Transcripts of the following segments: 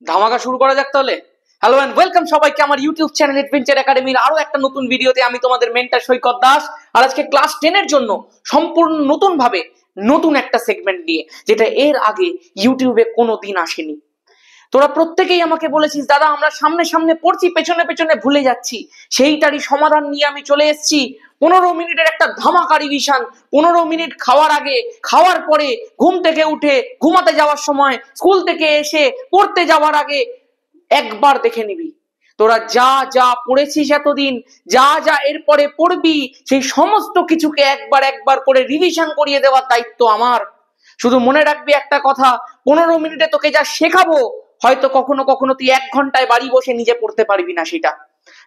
ধামাকা শুরু করা যাক তাহলে। হ্যালো এন্ড ওয়েলকাম সবাইকে আমার ইউটিউব চ্যানেল অ্যাডভেঞ্চার একাডেমির আরো একটা নতুন ভিডিওতে। আমি তোমাদের মেন্টর সৈকত দাস, আর আজকে ক্লাস 10 এর জন্য সম্পূর্ণ নতুন ভাবে নতুন একটা সেগমেন্ট নিয়ে, যেটা এর আগে ইউটিউবে কোনোদিন আসেনি। তোরা প্রত্যেকেই আমাকে বলেছিস, দাদা আমরা সামনে সামনে পড়ছি, পেছনে পেছনে ভুলে যাচ্ছি। সেইটারই সমাধান নিয়ে আমি চলে এসেছি। 15 মিনিটের একটা ধামাকা রিভিশন। 15 মিনিট খাওয়ার আগে, খাওয়ার পরে, ঘুম থেকে উঠে, ঘুমাতে যাওয়ার সময়, স্কুল থেকে এসে, পড়তে যাওয়ার আগে একবার দেখে নিবি তোরা যা যা পড়েছিস এতদিন, যা যা এরপরে পড়বি, সেই সমস্ত কিছুকে একবার একবার করে রিভিশন করিয়ে দেওয়ার দায়িত্ব আমার। শুধু মনে রাখবি একটা কথা, 15 মিনিটে তোকে যা শেখাবো, হয়তো কখনো কখনো তুই 1 ঘন্টায় বাড়ি বসে নিজে পড়তে পারবি না। সেটা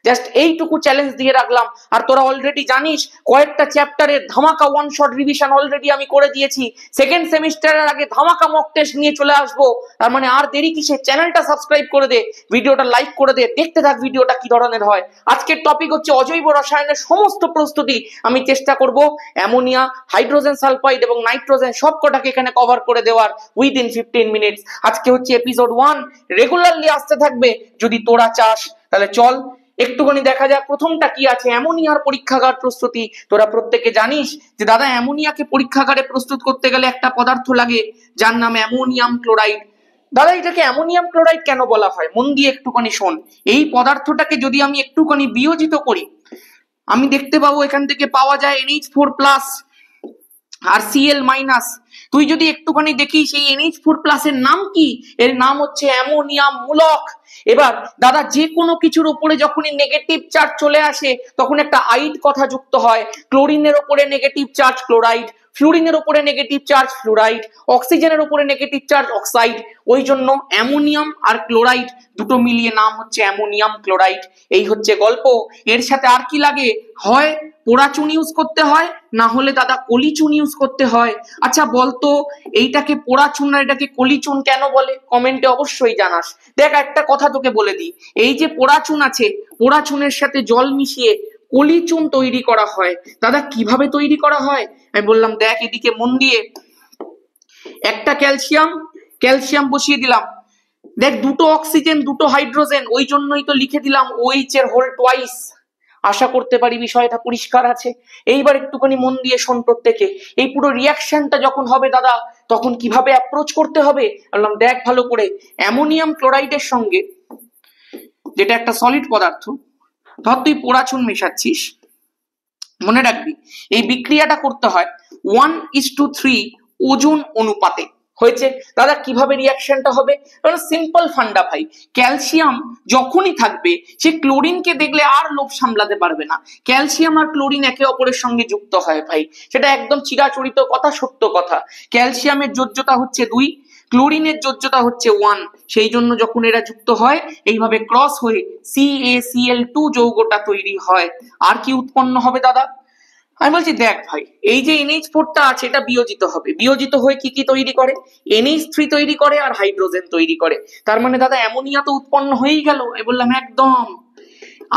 জাস্ট এইটুকু চ্যালেঞ্জ দিয়ে রাখলাম। আর তোরা অলরেডি জানিস কয়েকটা চ্যাপ্টারের ধামাকা ওয়ান শট রিভিশন অলরেডি আমি করে দিয়েছি। সেকেন্ড সেমিস্টারের আগে ধামাকা মক টেস্ট নিয়ে চলে আসবো। তার মানে আর দেরি কিসে? চ্যানেলটা সাবস্ক্রাইব করে দে, ভিডিওটা লাইক করে দে, দেখতে থাক ভিডিওটা কি ধরনের হয়। আজকের টপিক হচ্ছে অজৈব রসায়নের সমস্ত প্রস্তুতি। আমি চেষ্টা করব অ্যামোনিয়া, হাইড্রোজেন সালফাইড এবং নাইট্রোজেন সবকটাকে এখানে কভার করে দেওয়ার উইদিন 15 মিনিটস। আজকে হচ্ছে এপিসোড 1, রেগুলারলি আসতে থাকবে যদি তোরা চাস। তাহলে চল একটুখানি দেখা যাক প্রথমটা কি আছে, অ্যামোনিয়ার পরীক্ষাগার প্রস্তুতি। তোরা প্রত্যেকে জানিস যে দাদা অ্যামোনিয়াকে পরীক্ষাগারে প্রস্তুত করতে গেলে একটা পদার্থ লাগে যার নাম অ্যামোনিয়াম ক্লোরাইড। দাদা এটাকে অ্যামোনিয়াম ক্লোরাইড কেন বলা হয়? মন দিয়ে একটুখানি শোন। এই পদার্থটাকে যদি আমি একটুখানি বিয়োজিত করি, আমি দেখতে পাবো এখান থেকে পাওয়া যায় NH4+ আর Cl-। তুই যদি একটুখানি দেখিস এই NH4+ এর নাম কি? এর নাম হচ্ছে অ্যামোনিয়াম মূলক। এবার দাদা যে কোনো কিছুর উপরে যখনই নেগেটিভ চার্জ চলে আসে তখন একটা আইড কথা যুক্ত হয়। ক্লোরিনের উপরে নেগেটিভ চার্জ ক্লোরাইড, ফ্লুরিনের উপরে নেগেটিভ চার্জ ফ্লুরাইড, অক্সিজেনের উপরে নেগেটিভ চার্জ অক্সাইড। ওই জন্য অ্যামোনিয়াম আর ক্লোরাইড দুটো মিলিয়ে নাম হচ্ছে অ্যামোনিয়াম ক্লোরাইড। এই হচ্ছে গল্প। এর সাথে আর কি লাগে? হয় পোড়া চুন ইউজ করতে হয়, না হলে দাদা কলি চুন ইউজ করতে হয়। আচ্ছা বলতো এইটাকে পোড়া চুন আর এটাকে কলি চুন কেন বলে? কমেন্টে অবশ্যই জানাস। দেখ একটা কথা তোকে বলে দিই, এই যে পোড়া চুন আছে, পোড়া চুনের সাথে জল মিশিয়ে কলি চুন তৈরি করা হয়। দাদা কিভাবে তৈরি করা হয়? আমি বললাম দেখ এদিকে মন দিয়ে, একটা ক্যালসিয়াম বসিয়ে দিলাম। দেখ দুটো অক্সিজেন দুটো হাইড্রোজেন, ওই জন্যই তো লিখে দিলাম OH এর হোল টোয়াইস। আশা করতে পারি বিষয়টা পরিষ্কার আছে। এইবার একটুখানি মন দিয়ে শোন প্রত্যেকে। এই পুরো রিয়াকশনটা যখন হবে দাদা, তখন কিভাবে অ্যাপ্রোচ করতে হবে বললাম দেখ ভালো করে। অ্যামোনিয়াম ক্লোরাইডের সঙ্গে, যেটা একটা সলিড পদার্থ, ধর তুই পোড়া চুন মেশাচ্ছিস, মনে রাখবি এই বিক্রিয়াটা করতে হয় 1:3 ওজন অনুপাতে। হয়েছে দাদা কিভাবে রিয়াকশনটা হবে? সিম্পল ফান্ডা ভাই। ক্যালসিয়াম যখনই থাকবে সে ক্লোরিনকে দেখলে আর লোভ সামলাতে পারবে না। ক্যালসিয়াম আর ক্লোরিন একে অপরের সঙ্গে যুক্ত হয় ভাই, সেটা একদম চিরাচরিত কথা, সত্য কথা। ক্যালসিয়ামের যোজ্যতা হচ্ছে 2, ক্লোরিনের যোজ্যতা হচ্ছে 1। সেই জন্য যখন এরা যুক্ত হয় এইভাবে ক্রস হয়ে CaCl2 যৌগটা তৈরি হয়। আর কি উৎপন্ন হবে দাদা? আমি বলছি দেখ ভাই, এই যে NH4টা আছে এটা বিয়োজিত হবে। বিয়োজিত হয়ে কি কি তৈরি করে? NH3 তৈরি করে আর হাইড্রোজেন তৈরি করে। তার মানে দাদা অ্যামোনিয়া তো উৎপন্ন হয়েই গেল। আমি বললাম একদম।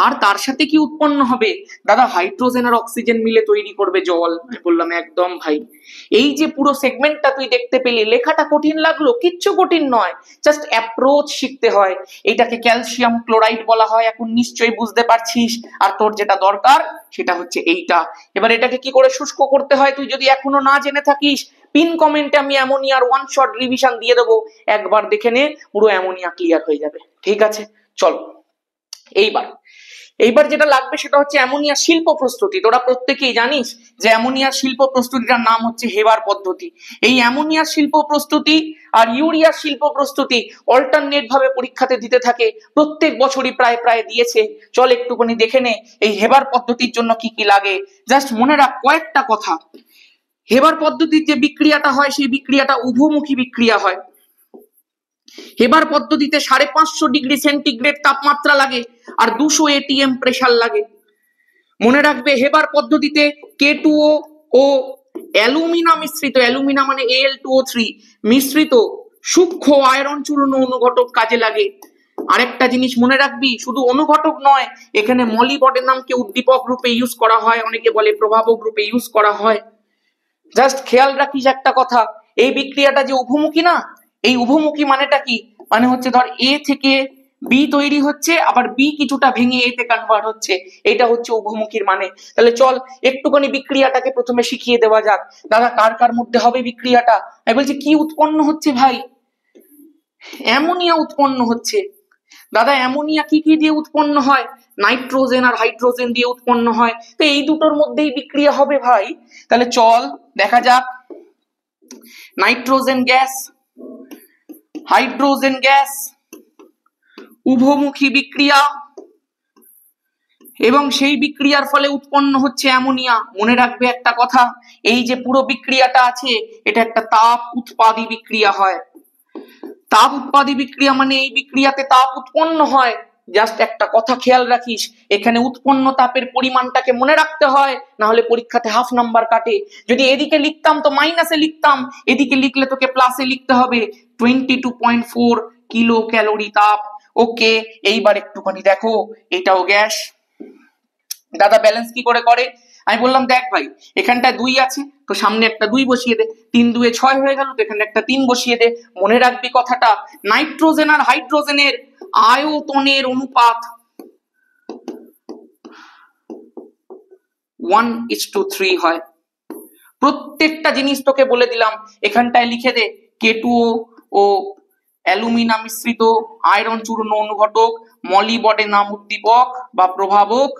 আর তার সাথে কি উৎপন্ন হবে? দাদা হাইড্রোজেন আর অক্সিজেন মিলে তৈরি করবে জল। আমি বললাম একদম ভাই। এই যে পুরো সেগমেন্টটা তুই দেখতে পেলি, লেখাটা কঠিন লাগলো? কিচ্ছু কঠিন নয়, জাস্ট অ্যাপ্রোচ শিখতে হয়। এটাকে ক্যালসিয়াম ক্লোরাইড বলা হয়, এখন নিশ্চয়ই বুঝতে পারছিস। আর তোর যেটা দরকার সেটা হচ্ছে এইটা। এবার এটাকে কি করে শুষ্ক করতে হয় তুই যদি এখনো না জেনে থাকিস, পিন কমেন্টে আমি অ্যামোনিয়ার ওয়ান শট রিভিশন দিয়ে দেবো, একবার দেখে নে, পুরো অ্যামোনিয়া ক্লিয়ার হয়ে যাবে। ঠিক আছে চলো। এইবার যেটা লাগবে সেটা হচ্ছে অ্যামোনিয়া শিল্প প্রস্তুতি। তোরা প্রত্যেকেই জানিস যে অ্যামোনিয়া শিল্প প্রস্তুতিটার নাম হচ্ছে হেবার পদ্ধতি। এই অ্যামোনিয়া শিল্প প্রস্তুতি আর ইউরিয়া শিল্প প্রস্তুতি অল্টারনেট ভাবে পরীক্ষাতে দিতে থাকে, প্রত্যেক বছরই প্রায় দিয়েছে। চল একটুখানি দেখে নে এই হেবার পদ্ধতির জন্য কি কি লাগে। জাস্ট মনে রাখ কয়েকটা কথা। হেবার পদ্ধতির যে বিক্রিয়াটা হয় সেই বিক্রিয়াটা উভমুখী বিক্রিয়া হয়। হেবার পদ্ধতিতে 550 ডিগ্রি সেন্টিগ্রেড তাপমাত্রা লাগে আর 200 ATM প্রেসার লাগে। মনে রাখবে হেবার পদ্ধতিতে K2O ও অ্যালুমিনা মিশ্রিত, অ্যালুমিনা মানে Al2O3 মিশ্রিত সূক্ষ্ম আয়রন চূর্ণ অনুঘটক কাজে লাগে। আরেকটা জিনিস মনে রাখবি, শুধু অনুঘটক নয়, এখানে মলিবডেনামকে উদ্দীপক রূপে ইউজ করা হয়, অনেকে বলে প্রভাবক রূপে ইউজ করা হয়। জাস্ট খেয়াল রাখিস একটা কথা, এই বিক্রিয়াটা যে উভমুখী না, এই উভমুখী মানেটা কি? মানে হচ্ছে ধর এ থেকে বি তৈরি হচ্ছে, আবার বি কিছুটা ভেঙে এতে কনভার্ট হচ্ছে, এটা হচ্ছে উভমুখীর মানে। তাহলে চল একটুখানি বিক্রিয়াটাকে প্রথমে শিখিয়ে দেওয়া যাক। দাদা কার কার মধ্যে হবে বিক্রিয়াটা? আমি বলছি কি উৎপন্ন হচ্ছে ভাই? অ্যামোনিয়া উৎপন্ন হচ্ছে। দাদা অ্যামোনিয়া কি কি দিয়ে উৎপন্ন হয়? নাইট্রোজেন আর হাইড্রোজেন দিয়ে উৎপন্ন হয়। তো এই দুটোর মধ্যেই বিক্রিয়া হবে ভাই। তাহলে চল দেখা যাক। নাইট্রোজেন গ্যাস, হাইড্রোজেন গ্যাস, উভমুখী বিক্রিয়া, এবং সেই বিক্রিয়ার ফলে উৎপন্ন হচ্ছে অ্যামোনিয়া। মনে রাখবে একটা কথা, এই যে পুরো বিক্রিয়াটা আছে এটা একটা তাপ উৎপাদী বিক্রিয়া হয়। তাপ উৎপাদী বিক্রিয়া মানে এই বিক্রিয়াতে তাপ উৎপন্ন হয়। জাস্ট একটা কথা খেয়াল রাখিস, এখানে উৎপন্ন তাপের পরিমাণটাকে মনে রাখতে হয়, না হলে পরীক্ষাতে হাফ নাম্বার কাটে। যদি এদিকে লিখতাম তো মাইনাসে লিখতাম, এদিকে লিখলে তোকে প্লাসে লিখতে হবে। 22.4 কিলো ক্যালোরি তাপ। ওকে, এইবার একটুখানি দেখো, এটাও গ্যাস। দাদা ব্যালেন্স কি করে করে? আমি বললাম দেখ ভাই, এখানটায় 2 আছে তো সামনে একটা 2 বসিয়ে দে, 3 2 6 হয়ে গেল, তো এখানে একটা 3 বসিয়ে দে। মনে রাখবি কথাটা, নাইট্রোজেন আর হাইড্রোজেনের আয়তনের অনুপাত 1:3 হয়। প্রত্যেকটা জিনিস তোকে বলে দিলাম। এখানটায় লিখে দে K2O ও অ্যালুমিনা মিশ্রিত আয়রন চূর্ণ অনুঘটক, মলিবডেনাম উদ্দীপক বা প্রভাবক,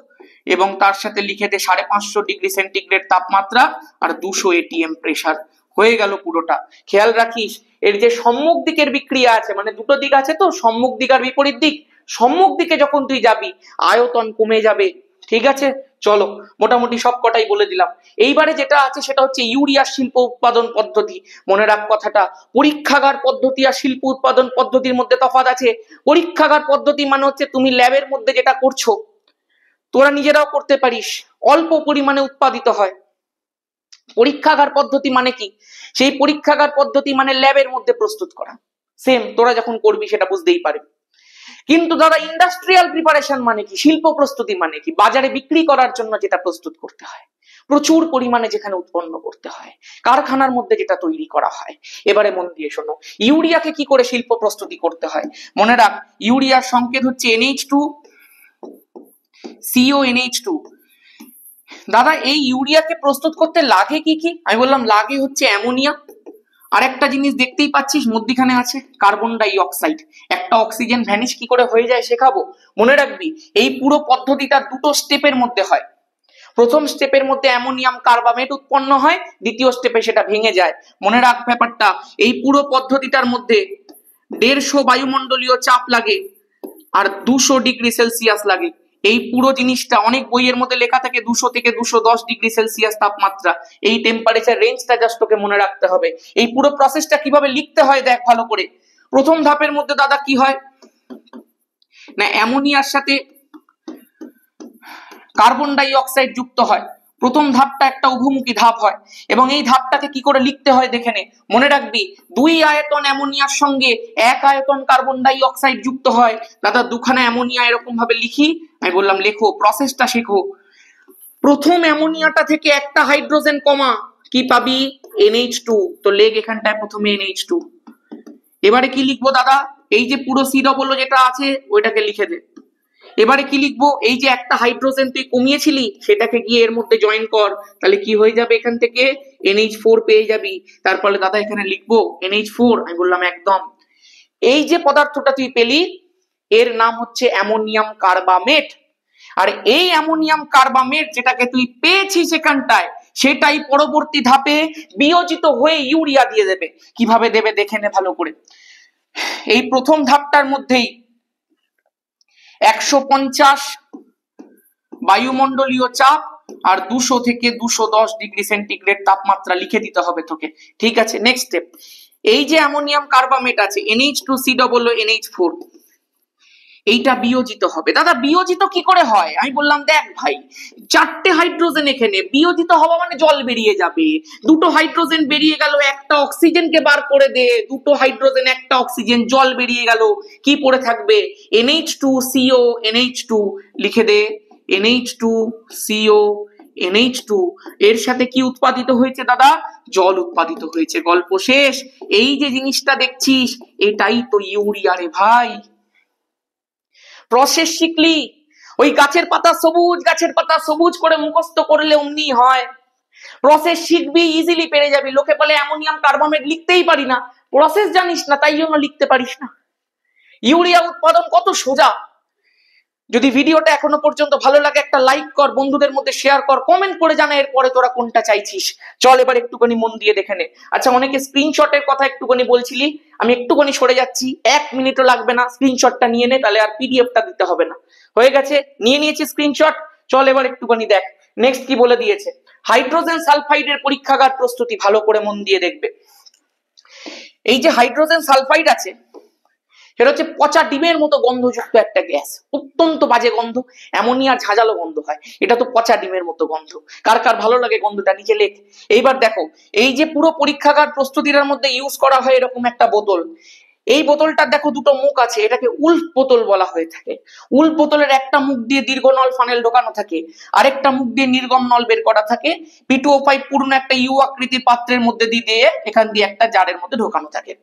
এবং তার সাথে লিখে দে 550 ডিগ্রি সেন্টিগ্রেড তাপমাত্রা আর 200 ATM প্রেসার। হয়ে গেল পুরোটা। খেয়াল রাখিস এর যে সম্মুখ দিকের বিক্রিয়া আছে, মানে দুটো দিক আছে তো, সম্মুখ দিক আর বিপরীত দিক। সম্মুখ দিকে যখন তুই যাবি আয়তন কমে যাবে। ঠিক আছে, চলো মোটামুটি সব কটাই বলে দিলাম। এইবারে যেটা আছে সেটা হচ্ছে ইউরিয়া শিল্প উৎপাদন পদ্ধতি। মনে রাখ কথাটা, পরীক্ষাগার পদ্ধতি আর শিল্প উৎপাদন পদ্ধতির মধ্যে তফাৎ আছে। পরীক্ষাগার পদ্ধতি মানে হচ্ছে তুমি ল্যাবের মধ্যে যেটা করছো, তোরা নিজেরাও করতে পারিস, অল্প পরিমাণে উৎপাদিত হয়। পরীক্ষাগার পদ্ধতি মানে কি? সেই পরীক্ষাগার পদ্ধতি মানে ল্যাবের মধ্যে প্রস্তুত করা। সেম তোরা যখন করবি সেটা বুঝতেই পারবি। কিন্তু দাদা ইন্ডাস্ট্রিয়াল প্রিপারেশন মানে কি? শিল্প প্রস্তুতি মানে কি? বাজারে বিক্রি করার জন্য যেটা প্রস্তুত করতে হয়, প্রচুর পরিমাণে যেখানে উৎপন্ন করতে হয়, কারখানার মধ্যে যেটা তৈরি করা হয়। এবারে মন দিয়ে শোনো, ইউরিয়াকে কি করে শিল্প প্রস্তুতি করতে হয়। মনে রাখ, ইউরিয়ার সংকেত হচ্ছে NH2 CONH2। দাদা এই ইউরিয়াকে প্রস্তুত করতে লাগে কি কি? আমি বললাম লাগে হচ্ছে অ্যামোনিয়া, আর একটা জিনিস দেখতেই পাচ্ছিস মধ্যখানে আছে কার্বন ডাই অক্সাইড। একটা অক্সিজেন ভ্যানিশ কি করে হয়ে যায় শেখাবো। মনে রাখবি এই পুরো পদ্ধতিটা দুটো স্টেপের মধ্যে হয়। প্রথম স্টেপের মধ্যে অ্যামোনিয়াম কার্বামেট উৎপন্ন হয়, দ্বিতীয় স্টেপে সেটা ভেঙে যায়। মনে রাখ ব্যাপারটা, এই পুরো পদ্ধতিটার মধ্যে 150 বায়ুমণ্ডলীয় চাপ লাগে আর 200 ডিগ্রি সেলসিয়াস লাগে। এই পুরো জিনিসটা অনেক বইয়ের মধ্যে লেখা থাকে 200 থেকে 210 ডিগ্রি সেলসিয়াস তাপমাত্রা। এই টেম্পারেচার রেঞ্জটা জাস্ট তোকে মনে রাখতে হবে। এই পুরো প্রসেসটা কিভাবে লিখতে হয় দেখ ভালো করে। প্রথম ধাপের মধ্যে দাদা কি হয় না, অ্যামোনিয়ার সাথে কার্বন ডাই অক্সাইড যুক্ত হয়। প্রথম ধাপটা একটা উভমুখী ধাপ হয়, এবং এই ধাপটাকে কি করে লিখতে হয় দেখে নে। মনে রাখবি 2 আয়তন অ্যামোনিয়ার সঙ্গে 1 আয়তন কার্বন ডাই অক্সাইড যুক্ত হয়। দাদা দুখানা অ্যামোনিয়া এরকম ভাবে লিখি। আমি বললাম লেখো, প্রসেসটা শেখো। প্রথম অ্যামোনিয়াটা থেকে একটা হাইড্রোজেন কমা, কি পাবি? NH2। তো লেখ এখানটায় প্রথমে NH2। এবারে কি লিখবো দাদা? এই যে পুরো C যেটা আছে ওইটাকে লিখে দে। এবারে কি লিখবো? এই যে একটা হাইড্রোজেন তুই কমিয়েছিলি সেটাকে গিয়ে এর মধ্যে জয়েন কর, তাহলে কি হয়ে যাবে? এখান থেকে NH4 পেয়ে যাবি। তারপরে দাদা এখানে লিখবো NH4। আমি বললাম একদম। এই যে পদার্থটা তুই পেলি এর নাম হচ্ছে অ্যামোনিয়াম কার্বামেট। আর এই অ্যামোনিয়াম কার্বামেট যেটাকে তুই পেয়েছিস এখানটায়, সেটাই পরবর্তী ধাপে বিয়োজিত হয়ে ইউরিয়া দিয়ে দেবে। কিভাবে দেবে দেখে নে ভালো করে। এই প্রথম ধাপটার মধ্যেই 150 বায়ুমণ্ডলীয় চাপ আর 200 থেকে 210 ডিগ্রি সেন্টিগ্রেড তাপমাত্রা লিখে দিতে হবে তোকে। ঠিক আছে, নেক্সট স্টেপ। এই যে অ্যামোনিয়াম কার্বামেট আছে NH2COONH4, এইটা বিয়োজিত হবে। দাদা বিয়োজিত কি করে হয়? আমি বললাম দেখ ভাই, 4টে হাইড্রোজেন এখানে, বিয়োজিত হওয়া মানে জল বেরিয়ে যাবে। 2টো হাইড্রোজেন বেরিয়ে গেল, একটা অক্সিজেনকে বার করে দে, 2টো হাইড্রোজেন একটা অক্সিজেন, জল বেরিয়ে গেল। কি পড়ে থাকবে? NH2CONH2 লিখে দে, NH2CONH2। NH2, এর সাথে কি উৎপাদিত হয়েছে দাদা? জল উৎপাদিত হয়েছে। গল্প শেষ। এই যে জিনিসটা দেখছিস এটাই তো ইউরিয়া রে ভাই। প্রসেস শিখলি? ওই গাছের পাতা সবুজ করে মুখস্থ করলে অমনি হয়? প্রসেস শিখবি, ইজিলি পেরে যাবি। লোকে বলে অ্যামোনিয়াম কার্বমেট লিখতেই পারি না, প্রসেস জানিস না তাই জন্য লিখতে পারিস না। ইউরিয়া উৎপাদন কত সোজা। যদি ভিডিওটা এখনো পর্যন্ত ভালো লাগে একটা লাইক কর, বন্ধুদের মধ্যে শেয়ার কর, কমেন্ট করে জানা এরপরে তোরা কোনটা চাইছিস। চল এবার একটুখানি মন দিয়ে দেখে নে। আচ্ছা, অনেকে স্ক্রিনশটের কথা একটুখানি বলছিলি, আমি একটুখানি সরে যাচ্ছি, 1 মিনিটও লাগবে না, স্ক্রিনশটটা নিয়ে নে, তাহলে আর পিডিএফটা দিতে হবে না। হয়ে গেছে, নিয়ে নিয়েছি স্ক্রিনশট। চল এবার একটুখানি দেখ নেক্সট কি বলে দিয়েছে। হাইড্রোজেন সালফাইডের পরীক্ষাগার প্রস্তুতি, ভালো করে মন দিয়ে দেখবে। এই যে হাইড্রোজেন সালফাইড আছে, সেটা হচ্ছে পচা ডিমের মতো গন্ধযুক্ত একটা গ্যাস, অত্যন্ত বাজে গন্ধ, অ্যামোনিয়ার ঝাঁঝালো গন্ধ হয়। এটা তো পচা ডিমের মতো গন্ধ। কার কার ভালো লাগে গন্ধটা নিচে লেখ। এইবার দেখো, এই যে পুরো পরীক্ষাগার প্রস্তুতির মধ্যে ইউজ করা হয় এরকম একটা বোতল। এই বোতলটার দেখো দুটো মুখ আছে, এটাকে উল্ফ বোতল বলা হয়ে থাকে। উল্ফ বোতলের একটা মুখ দিয়ে দীর্ঘ নল ফানেল ঢোকানো থাকে, আরেকটা মুখ দিয়ে নির্গম নল বের করা থাকে। P2O5 পূর্ণ একটা ইউ আকৃতির পাত্রের মধ্যে দিয়ে এখান দিয়ে একটা জারের মধ্যে ঢোকানো থাকে।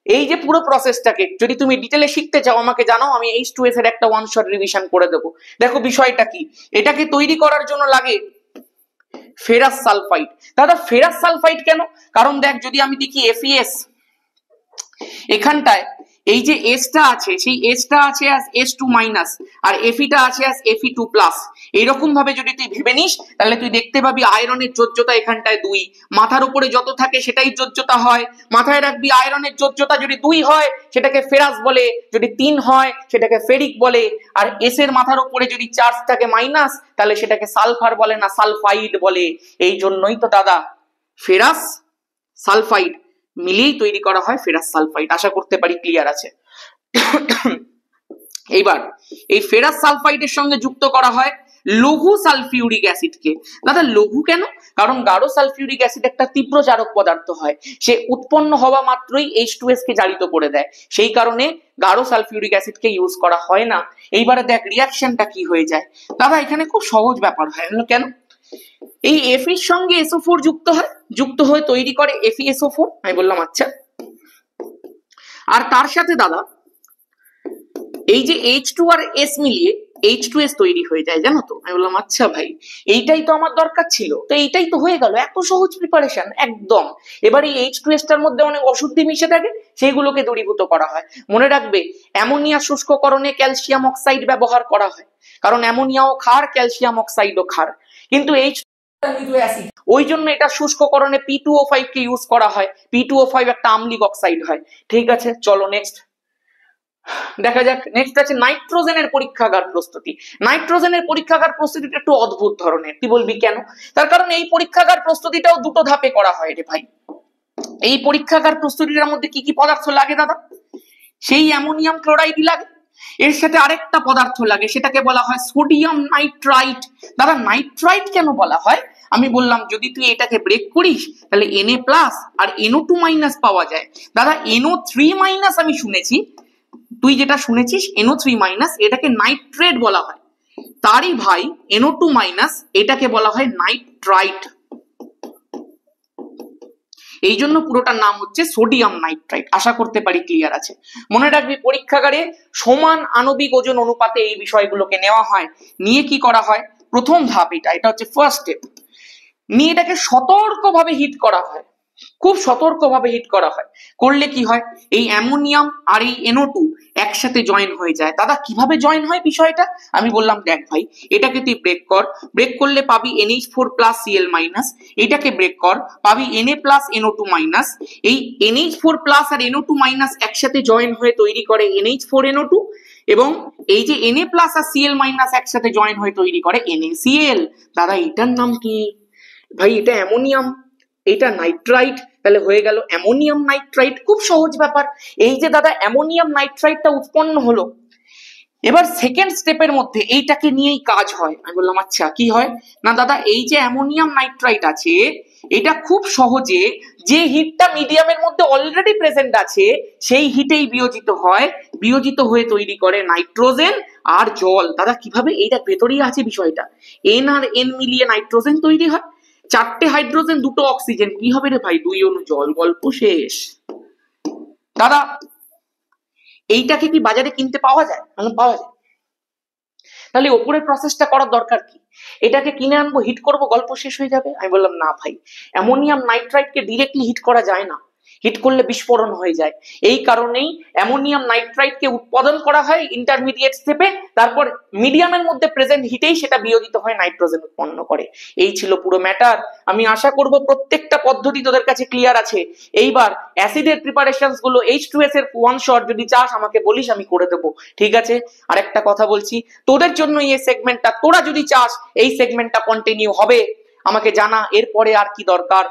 এই যে পুরো প্রসেসটাকে যদি তুমি ডিটেলে শিখতে চাও আমাকে জানাও, আমি H2S এর একটা ওয়ান শট রিভিশন করে দেবো। দেখো বিষয়টা কি, এটাকে তৈরি করার জন্য লাগে ফেরাস সালফাইড। দাদা ফেরাস সালফাইড কেন? কারণ দেখ, যদি আমি দেখি FeS, এখানটায় এই যে এসটা আছে, সেই এসটা আছে as S2 মাইনাস, আর Feটা আছে as Fe2 প্লাস। এইরকম ভাবে যদি তুই ভেবে নিস, তাহলে তুই দেখতে পাবি আয়রনের যোজ্যতা এখানটায় 2, মাথার উপরে যত থাকে সেটাই যোজ্যতা হয়। মাথায় রাখবি আয়রনের যোজ্যতা যদি 2 হয় সেটাকে ফেরাস বলে, যদি 3 হয় সেটাকে ফেরিক বলে, আর এস এর মাথার উপরে যদি চার্জ থাকে মাইনাস তাহলে সেটাকে সালফার বলে না সালফাইড বলে। এই জন্যই তো দাদা ফেরাস সালফাইড মিলিয়েই তৈরি করা হয় ফেরাস সালফাইড। আশা করতে পারি ক্লিয়ার আছে। এইবার এই ফেরাস সালফাইডের সঙ্গে যুক্ত করা হয় লঘু সালফিউরিক অ্যাসিডকে। দাদা লঘু কেন? কারণ গাঢ় সালফিউরিক অ্যাসিড একটা তীব্র জারক পদার্থ হয়, সে উৎপন্ন হওয়া মাত্রই H2S কে জারিত করে দেয়, সেই কারণে গাঢ় সালফিউরিক অ্যাসিডকে ইউজ করা হয় না। এইবারে দেখ রিয়াকশনটা কি হয়ে যায়। দাদা এখানে খুব সহজ ব্যাপার হয়। কেন? এই Fe এর সঙ্গে SO4 যুক্ত হয়ে তৈরি করে FeSO4। আমি বললাম আচ্ছা, আর তার সাথে দাদা এই যে H2 আর S মিলিয়ে H2S তৈরি হয়ে যায়, জানো তো? আমি বললাম আচ্ছা ভাই, এইটাই তো আমার দরকার ছিল, তো এইটাই তো হয়ে গেল, এত সহজ প্রিপারেশন একদম। এবার এই H2S টার মধ্যে অনেক অশুদ্ধি মিশে থাকে, সেইগুলোকে দূরীভূত করা হয়। মনে রাখবে, অ্যামোনিয়া শুষ্ককরণে ক্যালসিয়াম অক্সাইড ব্যবহার করা হয়, কারণ অ্যামোনিয়াও ক্ষার, ক্যালসিয়াম অক্সাইডও ক্ষার, কিন্তু ওই জন্য এটা শুষ্ককরণে P2O5 কে ইউজ করা হয়। P2O5 একটা আম্লিক অক্সাইড হয়। ঠিক আছে, চলো নেক্সট দেখা যাক। নেক্সট আছে নাইট্রোজেনের পরীক্ষাগার প্রস্তুতি। নাইট্রোজেনের পরীক্ষাগার প্রস্তুতিটা একটু অদ্ভুত ধরনের। তুই বলবি কেন? তার কারণ এই পরীক্ষাগার প্রস্তুতিটাও দুটো ধাপে করা হয় রে ভাই। এই পরীক্ষাগার প্রস্তুতিটার মধ্যে কি কি পদার্থ লাগে দাদা? সেই অ্যামোনিয়াম ক্লোরাইড লাগে, এর সাথে আরেকটা পদার্থ লাগে, সেটাকে বলা হয় সোডিয়াম নাইট্রাইট। দাদা নাইট্রাইট কেন বলা হয়? আমি বললাম যদি তুই এটাকে ব্রেক করিস তাহলে Na+ আর NO2- পাওয়া যায়। দাদা NO3- আমি শুনেছি, তুই যেটা শুনেছিস NO3- এটাকে নাইট্রেট বলা হয়, তারই ভাই NO2- এটাকে বলা হয় নাইট্রাইট। এই জন্য পুরোটার নাম হচ্ছে সোডিয়াম নাইট্রাইট। আশা করতে পারি ক্লিয়ার আছে। মনে রাখবি পরীক্ষাগারে সমান আণবিক ওজন অনুপাতে এই বিষয়গুলোকে নেওয়া হয়, নিয়ে কি করা হয়, প্রথম ধাপ এটা হচ্ছে ফার্স্ট স্টেপ, নিয়ে এটাকে সতর্কভাবে হিট করা হয়, খুব সতর্কভাবে হিট করা হয়। করলে কি হয়, এই অ্যামোনিয়াম আর এই NO2 একসাথে জয়েন হয়ে যায়। দাদা কিভাবে জয়েন হয় বিষয়টা? আমি বললাম দেখ ভাই, এটাকে তুই ব্রেক কর, ব্রেক করলে পাবি NH4+ Cl-, এটাকে ব্রেক কর পাবি Na+ NO2-। এই NH4+ আর NO2- একসাথে জয়েন হয়ে তৈরি করে NH4NO2, এবং এই যে Na+ আর Cl- একসাথে জয়েন হয়ে তৈরি করে NaCl। দাদা এটার নাম কি ভাই? এটা অ্যামোনিয়াম, এটা নাইট্রাইট, তাহলে হয়ে গেল অ্যামোনিয়াম নাইট্রাইট। খুব সহজ ব্যাপার। এই যে দাদা অ্যামোনিয়াম নাইট্রাইটটা উৎপন্ন হলো, এবার সেকেন্ড স্টেপের মধ্যে এইটাকে নিয়েই কাজ হয়। আমি বললাম আচ্ছা কি হয়? না দাদা এই যে অ্যামোনিয়াম নাইট্রাইট আছে, এটা খুব সহজে যে হিটটা মিডিয়ামের মধ্যে অলরেডি প্রেজেন্ট আছে সেই হিটেই বিয়োজিত হয়, বিয়োজিত হয়ে তৈরি করে নাইট্রোজেন আর জল। দাদা কিভাবে? এইটা ভেতরেই আছে বিষয়টা। এন আর এন মিলিয়ে নাইট্রোজেন তৈরি হয়, 4টে হাইড্রোজেন 2টো অক্সিজেন, কি হবে রে ভাই? 2 অণু জল, গল্প শেষ। দাদা এইটাকে কি বাজারে কিনতে পাওয়া যায়? পাওয়া যায়। তাহলে ওপরের প্রসেসটা করার দরকার কি? এটাকে কিনে আনবো, হিট করব, গল্প শেষ হয়ে যাবে। আমি বললাম না ভাই, অ্যামোনিয়াম নাইট্রাইটকে ডিরেক্টলি হিট করা যায় না, হিট করলে বিস্ফোরণ হয়ে যায়। এই কারণেই অ্যামোনিয়াম নাইট্রাইটকে উৎপাদন করা হয় ইন্টারমিডিয়েট স্টেপে, তারপর মিডিয়ামের মধ্যে প্রেজেন্ট হিটেই সেটা বিয়োজিত হয় নাইট্রোজেন উৎপন্ন করে। এই ছিল পুরো ম্যাটার। আমি আশা করব প্রত্যেকটা পদ্ধতি তোদের কাছে ক্লিয়ার আছে। এইবার অ্যাসিডের প্রিপারেশনস গুলো, H2S এর ওয়ান শট যদি চাস আমাকে বলিস, আমি করে দেবো, ঠিক আছে? আর একটা কথা বলছি, তোদের জন্য এই সেগমেন্টটা, তোরা যদি চাস এই সেগমেন্টটা কন্টিনিউ হবে, আমাকে জানা এরপরে আর কি দরকার।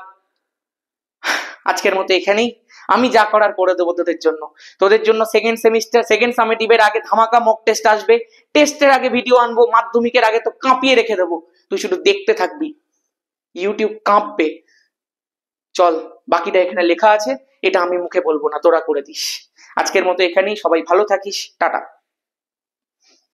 আজকের মতো এখানেই, আমি যা করার করে দেবো তোদের জন্য। তোদের জন্য সেকেন্ড সেমিস্টার সেকেন্ড সামেটিভের আগে ধামাকা মক টেস্ট আসবে, টেস্টের আগে ভিডিও আনবো, মাধ্যমিকের আগে তো কাঁপিয়ে রেখে দেবো, তুই শুধু দেখতে থাকবি, ইউটিউব কাঁপবে। চল, বাকিটা এখানে লেখা আছে, এটা আমি মুখে বলবো না, তোরা করে দিস। আজকের মতো এখানেই, সবাই ভালো থাকিস, টাটা।